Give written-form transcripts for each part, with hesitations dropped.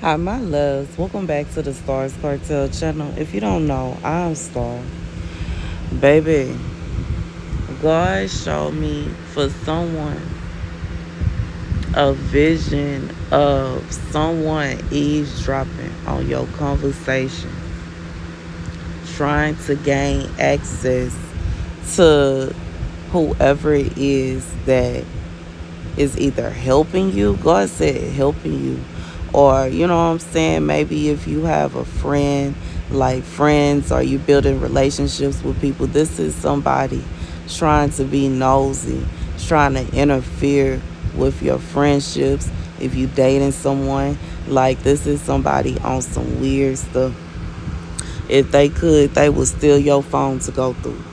Hi, my loves. Welcome back to the Starscartel channel. If you don't know, I'm Star. Baby, God showed me for someone a vision of someone eavesdropping on your conversation, trying to gain access to whoever it is that is either helping you, God said helping you, or you know what I'm saying, maybe if you have a friend, like friends, or you building relationships with people, this is somebody trying to be nosy, trying to interfere with your friendships. If you dating someone, like this is somebody on some weird stuff. If they could, they would steal your phone to go through.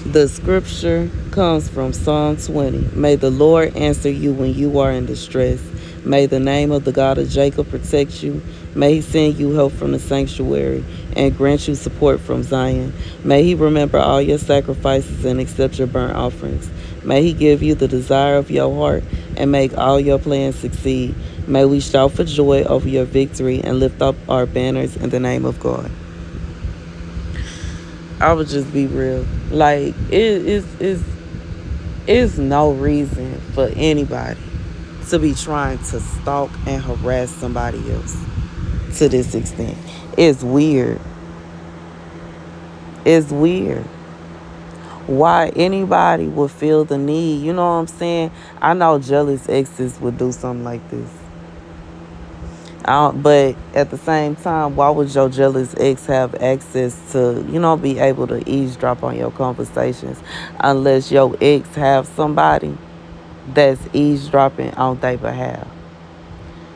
The scripture comes from Psalm 20. May the Lord answer you when you are in distress. May the name of the God of Jacob protect you. May he send you help from the sanctuary and grant you support from Zion. May he remember all your sacrifices and accept your burnt offerings. May he give you the desire of your heart and make all your plans succeed. May we shout for joy over your victory and lift up our banners in the name of God. I would just be real. Like it's no reason for anybody to be trying to stalk and harass somebody else to this extent. It's weird. It's weird. Why anybody would feel the need, you know what I'm saying? I know jealous exes would do something like this. But at the same time, why would your jealous ex have access to, be able to eavesdrop on your conversations unless your ex have somebody that's eavesdropping on their behalf?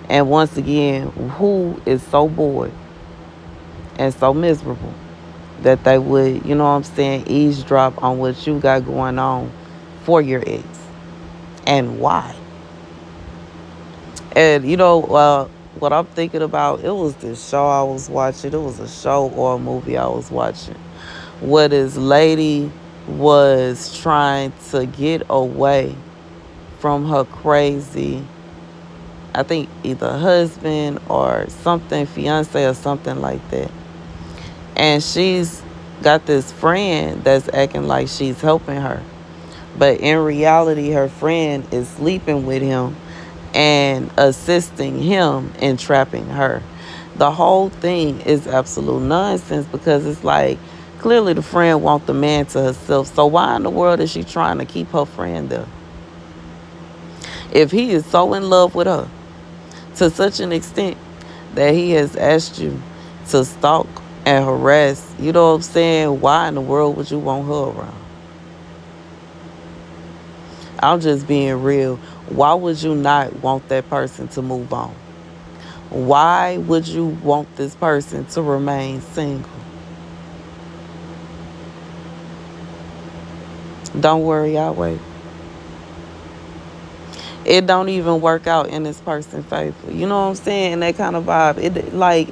And once again, who is so bored and so miserable that they would, eavesdrop on what you got going on for your ex? And why? And what I'm thinking about, it was this show I was watching. It was a show or a movie I was watching where this lady was trying to get away from her crazy, I think either husband or something, fiance or something like that. And she's got this friend that's acting like she's helping her. But in reality, her friend is sleeping with him and assisting him in trapping her. The whole thing is absolute nonsense because it's like clearly the friend wants the man to herself. So why in the world is she trying to keep her friend there? If he is so in love with her to such an extent that he has asked you to stalk and harass, you know what I'm saying? Why in the world would you want her around? I'm just being real. Why would you not want that person to move on? Why would you want this person to remain single? Don't worry, I'll wait. It don't even work out in this person's favor. You know what I'm saying? That kind of vibe.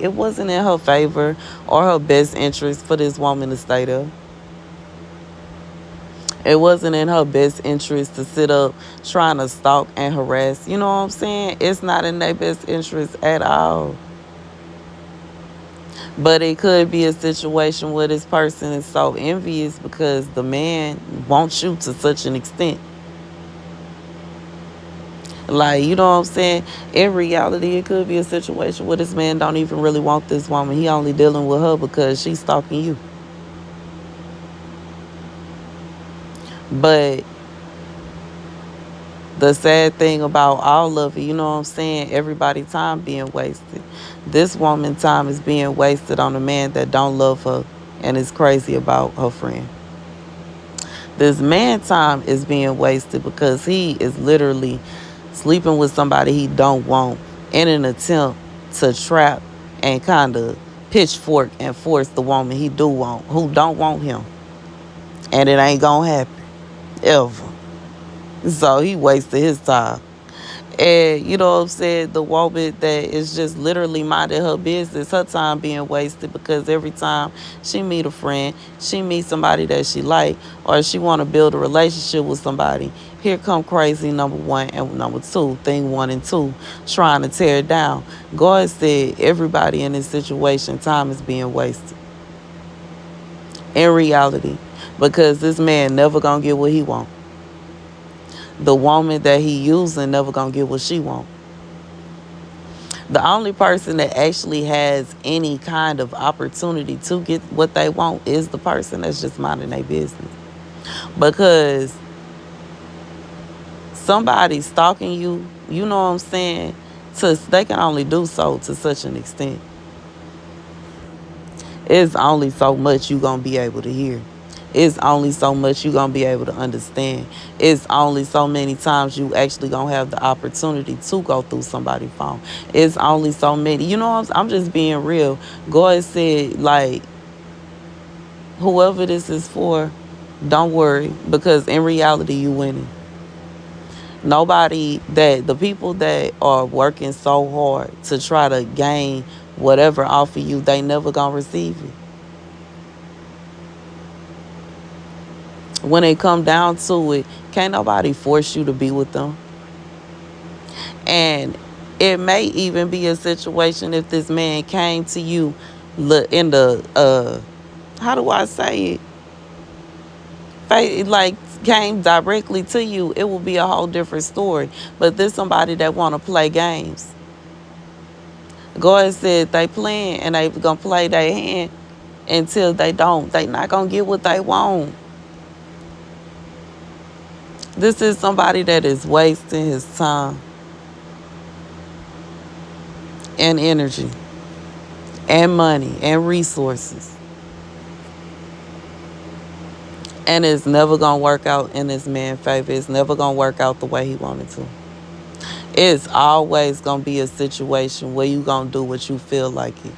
It wasn't in her favor or her best interest for this woman to stay there. It wasn't in her best interest to sit up trying to stalk and harass. You know what I'm saying? It's not in their best interest at all. But it could be a situation where this person is so envious because the man wants you to such an extent. Like, you know what I'm saying? In reality, it could be a situation where this man don't even really want this woman. He only dealing with her because she's stalking you. But the sad thing about all of it, you know what I'm saying? Everybody time being wasted. This woman time is being wasted on a man that don't love her and is crazy about her friend. This man time is being wasted because he is literally sleeping with somebody he don't want in an attempt to trap and kind of pitchfork and force the woman he do want, who don't want him. And it ain't gonna happen ever. So he wasted his time. And you know what I'm saying? The woman that is just literally minding her business, her time being wasted because every time she meet a friend, she meet somebody that she like, or she want to build a relationship with somebody, Here come crazy number one and number two, thing one and two, trying to tear it down. God said everybody in this situation, time is being wasted. In reality. Because this man never gonna get what he want. The woman that he using never gonna get what she want. The only person that actually has any kind of opportunity to get what they want is the person that's just minding their business. Because somebody stalking you, you know what I'm saying? They can only do so to such an extent. It's only so much you gonna be able to hear. It's only so much you gonna be able to understand. It's only so many times you actually gonna have the opportunity to go through somebody's phone. It's only so many. You know what I'm just being real. God said, like, whoever this is for, don't worry, because in reality you winning. The people that are working so hard to try to gain whatever off of you, they never gonna receive it. When it come down to it, can't nobody force you to be with them. And it may even be a situation if this man came to you in the how do I say it? Like came directly to you, it will be a whole different story. But there's somebody that want to play games. God said they playing and they gonna play their hand until they don't. They not gonna get what they want. This is somebody that is wasting his time and energy and money and resources. And it's never gonna work out in this man's favor. It's never gonna work out the way he wanted to. It's always gonna be a situation where you gonna do what you feel like it.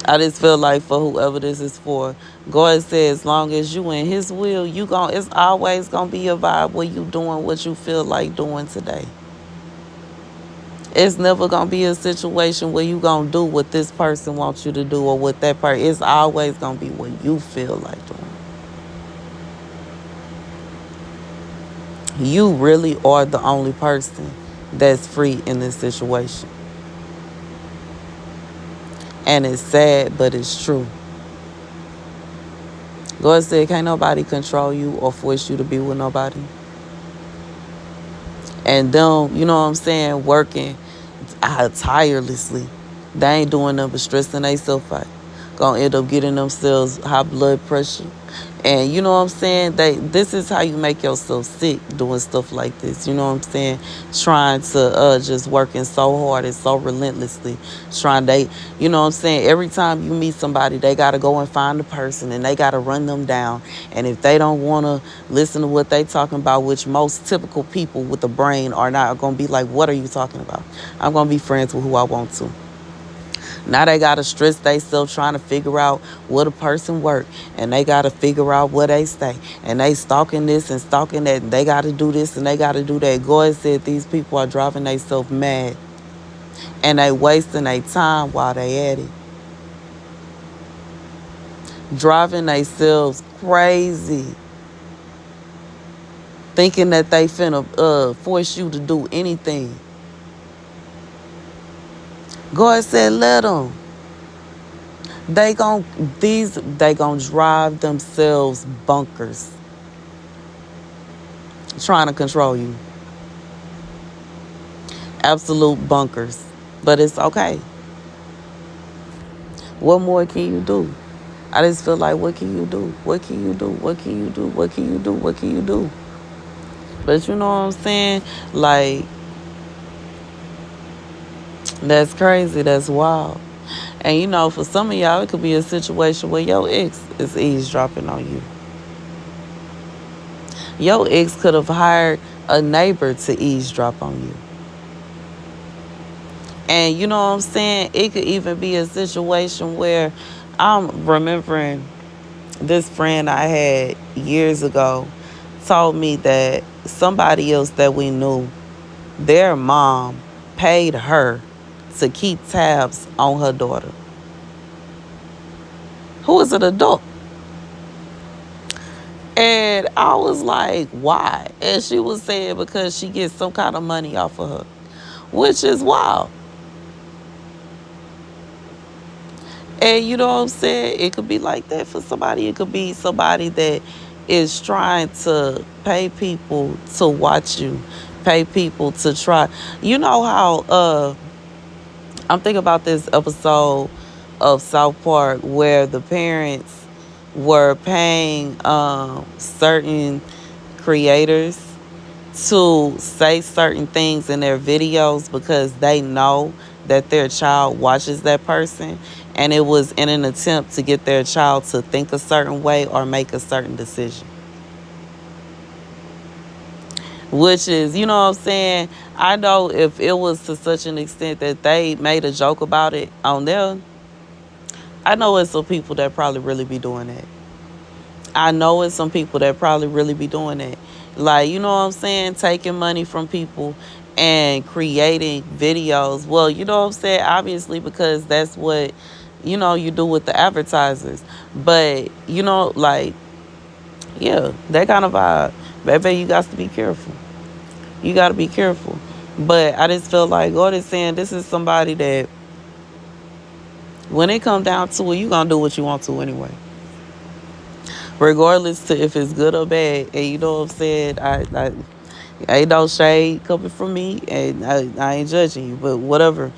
I just feel like for whoever this is for, God says as long as you in his will, it's always gonna be a vibe where you doing what you feel like doing today. It's never gonna be a situation where you gonna do what this person wants you to do or what that person. It's always gonna be what you feel like doing. You really are the only person that's free in this situation. And it's sad, but it's true. God said, can't nobody control you or force you to be with nobody. And them, you know what I'm saying, working tirelessly. They ain't doing nothing but stressing themselves out. Gonna end up getting themselves high blood pressure. And you know what I'm saying? This is how you make yourself sick doing stuff like this. You know what I'm saying? Trying to just working so hard and so relentlessly. You know what I'm saying? Every time you meet somebody, they gotta go and find the person and they gotta run them down. And if they don't wanna listen to what they talking about, which most typical people with a brain are not gonna be like, what are you talking about? I'm gonna be friends with who I want to. Now they got to stress themselves trying to figure out what a person work. And they got to figure out where they stay. And they stalking this and stalking that. And they got to do this and they got to do that. God said these people are driving themselves mad. And they wasting their time while they at it. Driving themselves crazy. Thinking that they finna force you to do anything. God said let them. They gon' drive themselves bunkers trying to control you. Absolute bunkers. But it's okay. What more can you do? I just feel like, what can you do? What can you do? What can you do? What can you do? What can you do? But you know what I'm saying? Like, that's crazy. That's wild. And you know, for some of y'all, it could be a situation where your ex is eavesdropping on you. Your ex could have hired a neighbor to eavesdrop on you. And you know what I'm saying? It could even be a situation where I'm remembering this friend I had years ago told me that somebody else that we knew, their mom paid her to keep tabs on her daughter, who is an adult. And I was like, why? And she was saying because she gets some kind of money off of her, which is wild. And you know what I'm saying? It could be like that for somebody. It could be somebody that is trying to pay people to watch you, pay people to try. You know how I'm thinking about this episode of South Park where the parents were paying certain creators to say certain things in their videos because they know that their child watches that person, and it was in an attempt to get their child to think a certain way or make a certain decision. Which is, you know what I'm saying? I know if it was to such an extent that they made a joke about it on there, I know it's some people that probably really be doing that. I know it's some people that probably really be doing that. Like, you know what I'm saying? Taking money from people and creating videos. Well, you know what I'm saying? Obviously, because that's what, you do with the advertisers. But, like, yeah, that kind of vibe. Baby, you got to be careful. You got to be careful. But I just feel like God is saying this is somebody that when it come down to it, you going to do what you want to anyway. Regardless to if it's good or bad. And you know what I'm saying? I ain't no shade coming from me, and I ain't judging you, but whatever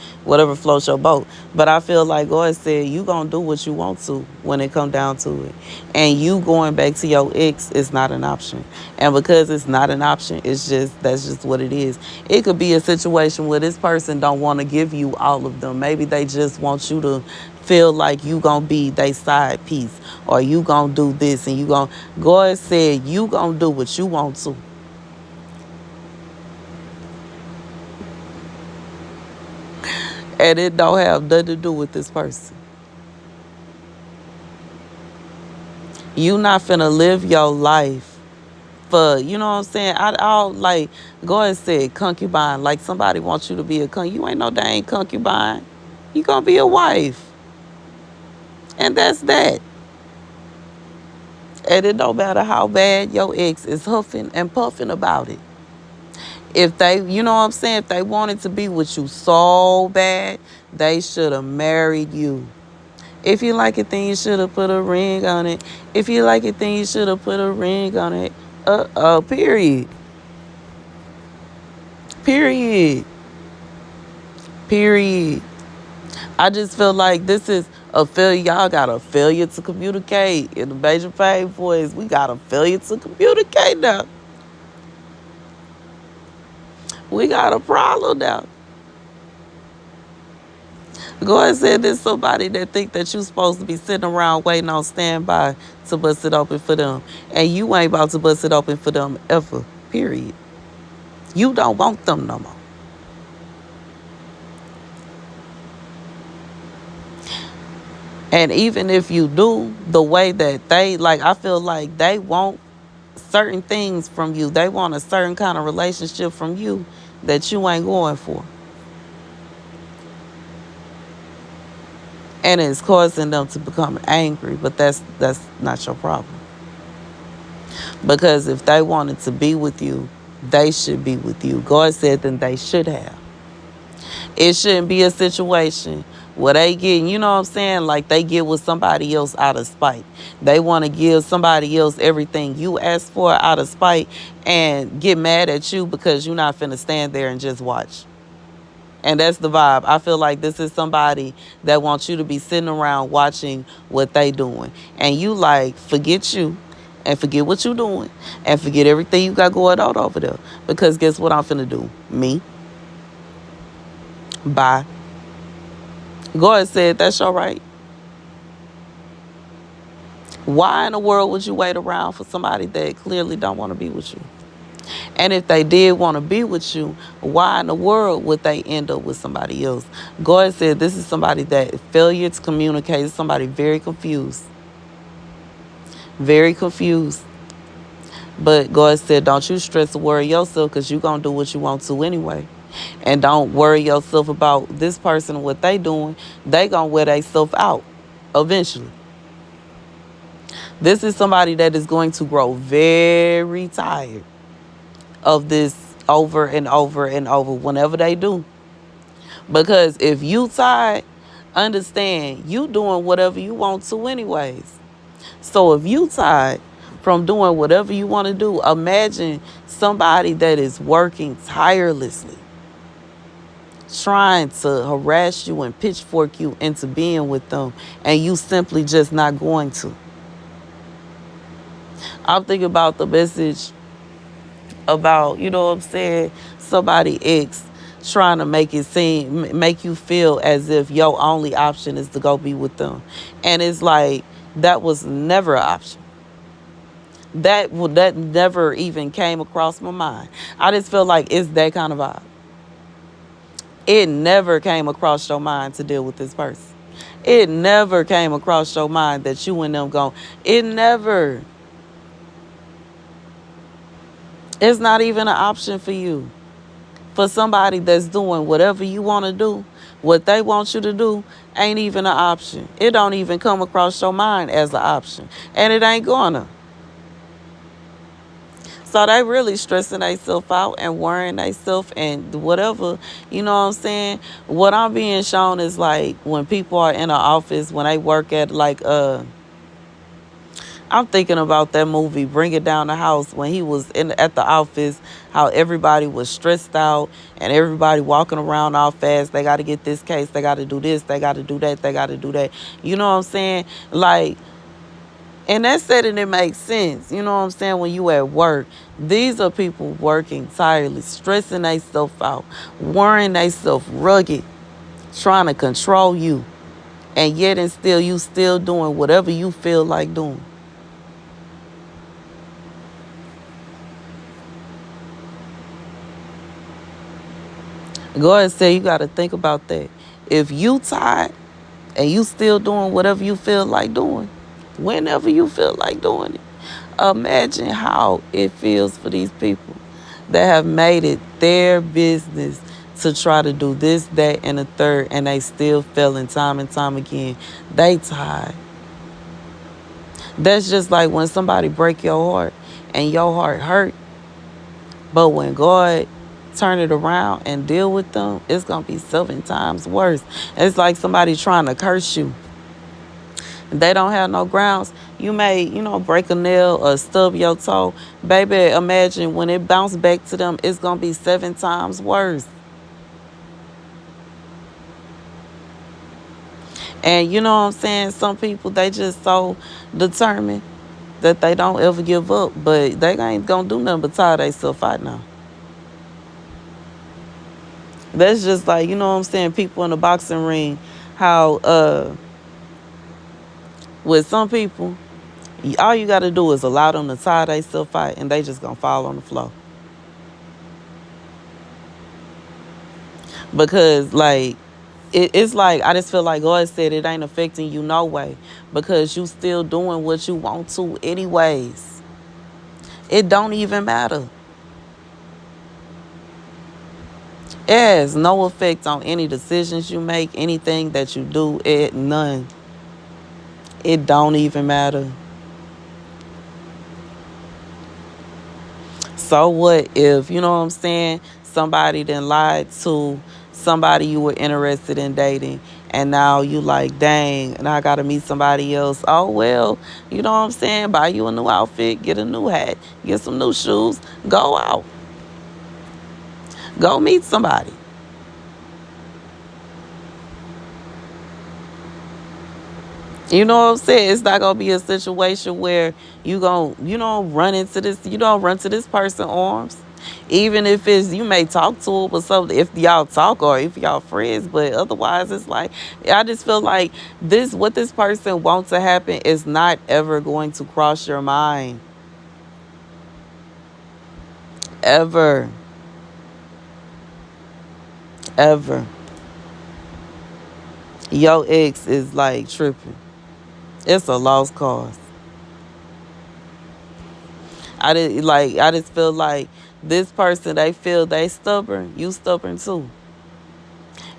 floats your boat. But I feel like God said you gonna do what you want to when it come down to it, and you going back to your ex is not an option. And because it's not an option, that's just what it is. It could be a situation where this person don't want to give you all of them. Maybe they just want you to feel like you gonna be they side piece, or you gonna do this, and you gonna. God said you gonna do what you want to. And it don't have nothing to do with this person. You not finna live your life for, you know what I'm saying? I'll like, go and say concubine. Like somebody wants you to be a concubine. You ain't no dang concubine. You gonna be a wife. And that's that. And it don't matter how bad your ex is huffing and puffing about it. If they, you know what I'm saying? If they wanted to be with you so bad, they should have married you. If you like it, then you should have put a ring on it. If you like it, then you should have put a ring on it. Period. Period. Period. I just feel like this is a failure. Y'all got a failure to communicate. In the major pain boys, we got a failure to communicate now. We got a problem now. Go and say there's somebody that think that you supposed to be sitting around waiting on standby to bust it open for them. And you ain't about to bust it open for them ever. Period. You don't want them no more. And even if you do, the way that they, like, I feel like they want certain things from you. They want a certain kind of relationship from you that you ain't going for. And it's causing them to become angry, but that's not your problem. Because if they wanted to be with you, they should be with you. God said then they should have. It shouldn't be a situation where they get, you know what I'm saying, like they get with somebody else out of spite. They want to give somebody else everything you asked for out of spite and get mad at you because you're not finna stand there and just watch. And that's the vibe. I feel like this is somebody that wants you to be sitting around watching what they doing. And you like, forget you and forget what you doing and forget everything you got going on over there. Because guess what I'm finna do? Me. Bye. God said that's your right. Why in the world would you wait around for somebody that clearly don't want to be with you? And if they did want to be with you, why in the world would they end up with somebody else? God said this is somebody that failure to communicate is somebody very confused. Very confused. But God said, don't you stress or worry yourself because you're going to do what you want to anyway. And don't worry yourself about this person and what they doing. They going to wear themselves out eventually. This is somebody that is going to grow very tired of this over and over and over whenever they do. Because if you tired, understand you doing whatever you want to anyways. So if you tired from doing whatever you want to do, imagine somebody that is working tirelessly, trying to harass you and pitchfork you into being with them, and you simply just not going to. I'm thinking about the message about, you know what I'm saying, somebody X trying to make you feel as if your only option is to go be with them. And it's like, that was never an option. That never even came across my mind. I just feel like it's that kind of vibe. It never came across your mind to deal with this person. It never came across your mind that you and them going. It never. It's not even an option for you. For somebody that's doing whatever you want to do, what they want you to do ain't even an option. It don't even come across your mind as an option. And it ain't gonna. So they really stressing themselves out and worrying themselves and whatever, you know what I'm saying? What I'm being shown is like when people are in an office, when they work at like I'm thinking about that movie, Bring It Down the House, when he was at the office, how everybody was stressed out and everybody walking around all fast. They got to get this case. They got to do this. They got to do that. They got to do that. You know what I'm saying? Like, and that setting, it makes sense. You know what I'm saying? When you at work, these are people working tirelessly, stressing themselves out, worrying themselves rugged, trying to control you. And yet and still, you still doing whatever you feel like doing. Go ahead and say you got to think about that. If you tired and you still doing whatever you feel like doing, whenever you feel like doing it, imagine how it feels for these people that have made it their business to try to do this, that, and the third, and they still failing time and time again. They tired. That's just like when somebody break your heart and your heart hurt. But when God turn it around and deal with them, it's going to be 7 times worse. It's like somebody trying to curse you. They don't have no grounds. You may, break a nail or stub your toe. Baby, imagine when it bounce back to them, it's going to be 7 times worse. And you know what I'm saying? Some people, they just so determined that they don't ever give up. But they ain't going to do nothing but tire themselves out now. That's just like, you know what I'm saying, people in the boxing ring, how with some people, all you got to do is allow them to tire themselves out and they just going to fall on the floor. Because, like, it's like, I just feel like God said it ain't affecting you no way because you still doing what you want to anyways. It don't even matter. It has no effect on any decisions you make, anything that you do, none. It don't even matter. So what if, you know what I'm saying, somebody then lied to somebody you were interested in dating and now you like, dang, and I got to meet somebody else. Oh, well, you know what I'm saying, buy you a new outfit, get a new hat, get some new shoes, go out. Go meet somebody. You know what I'm saying? It's not gonna be a situation where you gon' you don't run to this person's arms. Even if it's you may talk to her, but something if y'all talk or if y'all friends, but otherwise it's like I just feel like what this person wants to happen is not ever going to cross your mind. Ever. Ever. Your ex is like tripping. It's a lost cause. I just feel like this person, they feel they stubborn, you stubborn too.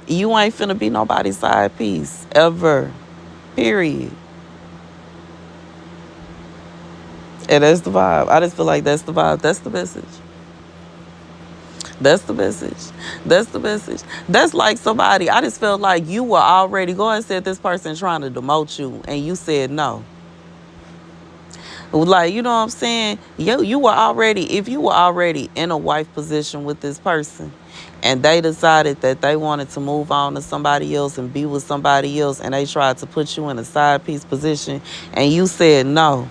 You ain't finna be nobody's side piece ever. Period. And that's the vibe. I just feel like that's the vibe. That's the message. That's the message. That's the message. That's like somebody, I just felt like you were already going, said this person trying to demote you, and you said no. Like, you know what I'm saying? You were already, if you were already in a wife position with this person, and they decided that they wanted to move on to somebody else and be with somebody else, and they tried to put you in a side piece position, and you said no.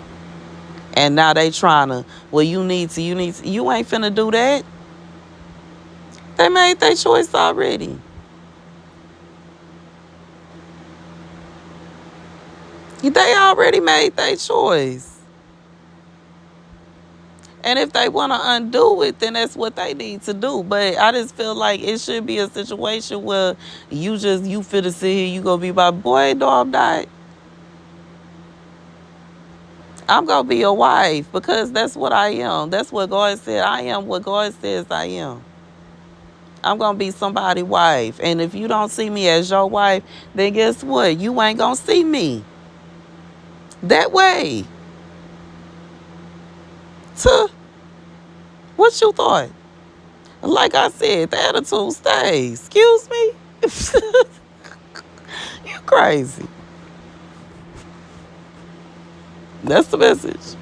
And now they trying to, well, you ain't finna do that. They made their choice already. They already made their choice. And if they want to undo it, then that's what they need to do. But I just feel like it should be a situation where you finna sit here, you gonna be my boy, dog, died. I'm gonna be your wife because that's what I am. That's what God said. I am what God says I am. I'm gonna be somebody's wife. And if you don't see me as your wife, then guess what? You ain't gonna see me that way. To what you thought? Like I said, the attitude stays. Excuse me? You crazy. That's the message.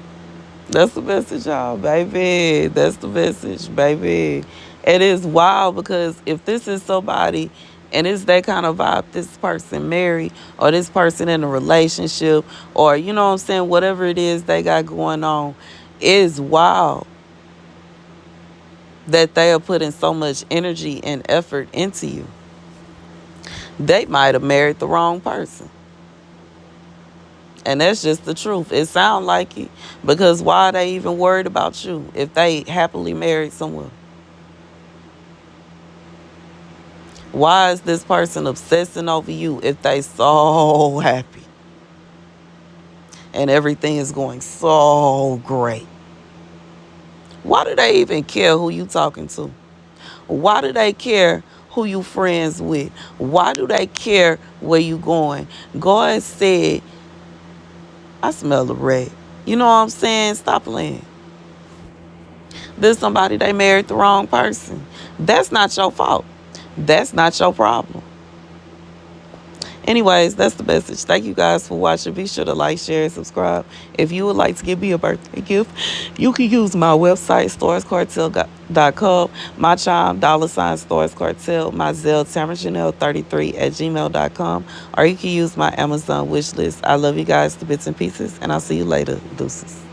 That's the message, y'all, baby. That's the message, baby. It is wild because if this is somebody and it's that kind of vibe, this person married or this person in a relationship or, you know what I'm saying, whatever it is they got going on, is wild that they are putting so much energy and effort into you. They might have married the wrong person. And that's just the truth. It sounds like it. Because why are they even worried about you if they happily married someone? Why is this person obsessing over you if they so happy? And everything is going so great. Why do they even care who you talking to? Why do they care who you friends with? Why do they care where you going? God said, I smell a rat. You know what I'm saying? Stop playing. This somebody, they married the wrong person. That's not your fault. That's not your problem. Anyways, that's the message. Thank you guys for watching. Be sure to like, share, and subscribe. If you would like to give me a birthday gift, you can use my website, starscartel.com, my Chime, $Starscartel, my Zelle, TamaraJanelle33@gmail.com, or you can use my Amazon wish list. I love you guys to bits and pieces, and I'll see you later. Deuces.